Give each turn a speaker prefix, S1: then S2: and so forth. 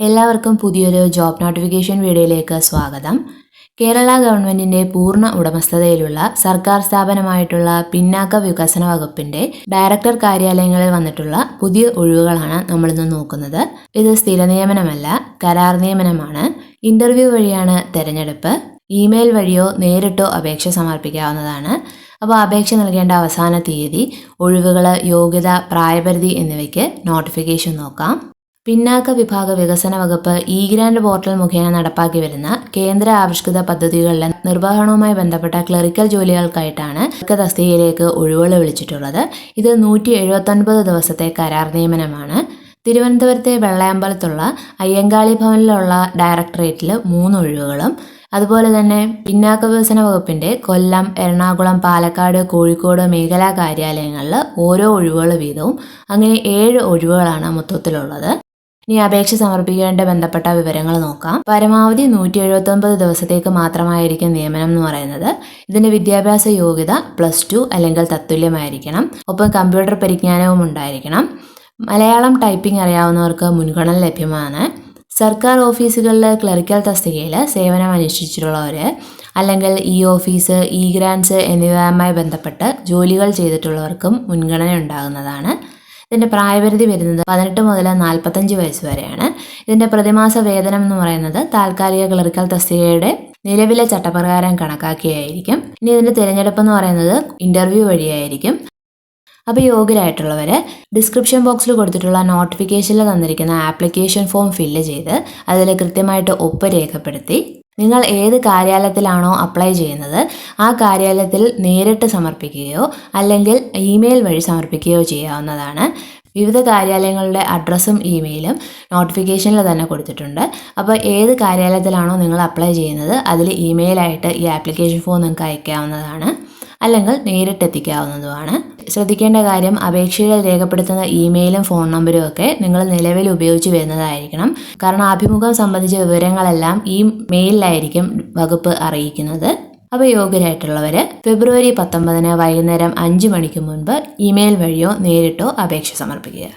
S1: എല്ലാവർക്കും പുതിയൊരു job notification വീഡിയോയിലേക്ക് സ്വാഗതം. കേരള ഗവൺമെന്റിന്റെ പൂർണ്ണ ഉടമസ്ഥതയിലുള്ള സർക്കാർ സ്ഥാപനമായിട്ടുള്ള പിന്നാക്ക വികസന വകുപ്പിന്റെ ഡയറക്ടർ കാര്യാലയങ്ങളിൽ വന്നിട്ടുള്ള പുതിയ ഒഴിവുകളാണ് നമ്മളിന്ന് നോക്കുന്നത്. ഇത് സ്ഥിര നിയമനമല്ല, കരാർ നിയമനമാണ്. ഇന്റർവ്യൂ വഴിയാണ് തെരഞ്ഞെടുപ്പ്. ഇമെയിൽ വഴിയോ നേരിട്ടോ അപേക്ഷ സമർപ്പിക്കാവുന്നതാണ്. അപ്പോൾ അപേക്ഷ നൽകേണ്ട അവസാന തീയതി, ഒഴിവുകൾ, യോഗ്യത, പ്രായപരിധി എന്നിവയ്ക്ക് നോട്ടിഫിക്കേഷൻ നോക്കാം. പിന്നാക്ക വിഭാഗ വികസന വകുപ്പ് ഇ-ഗ്രാന്റ് പോർട്ടൽ മുഖേന നടപ്പാക്കി വരുന്ന കേന്ദ്ര ആവിഷ്കൃത പദ്ധതികളിലെ നിർവഹണവുമായി ബന്ധപ്പെട്ട ക്ലറിക്കൽ ജോലികൾക്കായിട്ടാണ് തസ്തികയിലേക്ക് ഒഴിവുകൾ വിളിച്ചിട്ടുള്ളത്. ഇത് 179 ദിവസത്തെ കരാർ നിയമനമാണ്. തിരുവനന്തപുരത്തെ വെള്ളയമ്പലത്തുള്ള അയ്യങ്കാളി ഭവനിലുള്ള ഡയറക്ടറേറ്റിൽ 3 ഒഴിവുകളും, അതുപോലെ തന്നെ പിന്നാക്ക വികസന വകുപ്പിന്റെ കൊല്ലം, എറണാകുളം, പാലക്കാട്, കോഴിക്കോട് മേഖലാ കാര്യാലയങ്ങളിൽ ഓരോ ഒഴിവുകൾ വീതവും, അങ്ങനെ 7 ഒഴിവുകളാണ് മൊത്തത്തിലുള്ളത്. ഇനി അപേക്ഷ സമർപ്പിക്കേണ്ട ബന്ധപ്പെട്ട വിവരങ്ങൾ നോക്കാം. പരമാവധി 179 ദിവസത്തേക്ക് മാത്രമായിരിക്കും നിയമനം എന്ന് പറയുന്നത്. ഇതിന്റെ വിദ്യാഭ്യാസ യോഗ്യത +2 അല്ലെങ്കിൽ തത്തുല്യമായിരിക്കണം. ഒപ്പം കമ്പ്യൂട്ടർ പരിജ്ഞാനവും ഉണ്ടായിരിക്കണം. മലയാളം ടൈപ്പിംഗ് അറിയാവുന്നവർക്ക് മുൻഗണന ലഭ്യമാണ്. സർക്കാർ ഓഫീസുകളിൽ ക്ലറിക്കൽ തസ്തികയിൽ സേവനം അനുഷ്ഠിച്ചിട്ടുള്ളവർ, അല്ലെങ്കിൽ ഓഫീസ്, ഇ-ഗ്രാന്റ്സ് എന്നിവയുമായി ബന്ധപ്പെട്ട് ജോലികൾ ചെയ്തിട്ടുള്ളവർക്കും മുൻഗണന ഉണ്ടാകുന്നതാണ്. ഇതിൻ്റെ പ്രായപരിധി വരുന്നത് 18 മുതൽ 45 വയസ്സ് വരെയാണ്. ഇതിൻ്റെ പ്രതിമാസ വേതനം എന്ന് പറയുന്നത് താൽക്കാലിക ക്ലറിക്കൽ തസ്തികയുടെ നിലവിലെ ചട്ടപ്രകാരം കണക്കാക്കിയായിരിക്കും. ഇനി ഇതിൻ്റെ തിരഞ്ഞെടുപ്പ് എന്ന് പറയുന്നത് ഇന്റർവ്യൂ വഴിയായിരിക്കും. അപ്പോൾ യോഗ്യരായിട്ടുള്ളവർ ഡിസ്ക്രിപ്ഷൻ ബോക്സിൽ കൊടുത്തിട്ടുള്ള നോട്ടിഫിക്കേഷനിൽ തന്നിരിക്കുന്ന ആപ്ലിക്കേഷൻ ഫോം ഫില്ല് ചെയ്ത് അതിൽ കൃത്യമായിട്ട് ഒപ്പ് രേഖപ്പെടുത്തി നിങ്ങൾ ഏത് കാര്യാലയത്തിലാണോ അപ്ലൈ ചെയ്യുന്നത് ആ കാര്യാലയത്തിൽ നേരിട്ട് സമർപ്പിക്കുകയോ അല്ലെങ്കിൽ ഇമെയിൽ വഴി സമർപ്പിക്കുകയോ ചെയ്യാവുന്നതാണ്. വിവിധ കാര്യാലയങ്ങളുടെ അഡ്രസ്സും ഇമെയിലും നോട്ടിഫിക്കേഷനിൽ തന്നെ കൊടുത്തിട്ടുണ്ട്. അപ്പോൾ ഏത് കാര്യാലയത്തിലാണോ നിങ്ങൾ അപ്ലൈ ചെയ്യുന്നത് അതിൽ ഇമെയിലായിട്ട് ഈ ആപ്ലിക്കേഷൻ ഫോം നിങ്ങൾക്ക് അയക്കാവുന്നതാണ്, അല്ലെങ്കിൽ നേരിട്ട് എത്തിക്കാവുന്നതുമാണ്. ശ്രദ്ധിക്കേണ്ട കാര്യം, അപേക്ഷയിൽ രേഖപ്പെടുത്തുന്ന ഇമെയിലും ഫോൺ നമ്പരും ഒക്കെ നിങ്ങൾ നിലവിൽ ഉപയോഗിച്ച് വരുന്നതായിരിക്കണം. കാരണം അഭിമുഖം സംബന്ധിച്ച വിവരങ്ങളെല്ലാം ഈ മെയിലിലായിരിക്കും വകുപ്പ് അറിയിക്കുന്നത്. അപ്പോൾ യോഗ്യരായിട്ടുള്ളവർ ഫെബ്രുവരി 19 വൈകുന്നേരം 5 മണിക്ക് മുൻപ് ഇമെയിൽ വഴിയോ നേരിട്ടോ അപേക്ഷ സമർപ്പിക്കുക.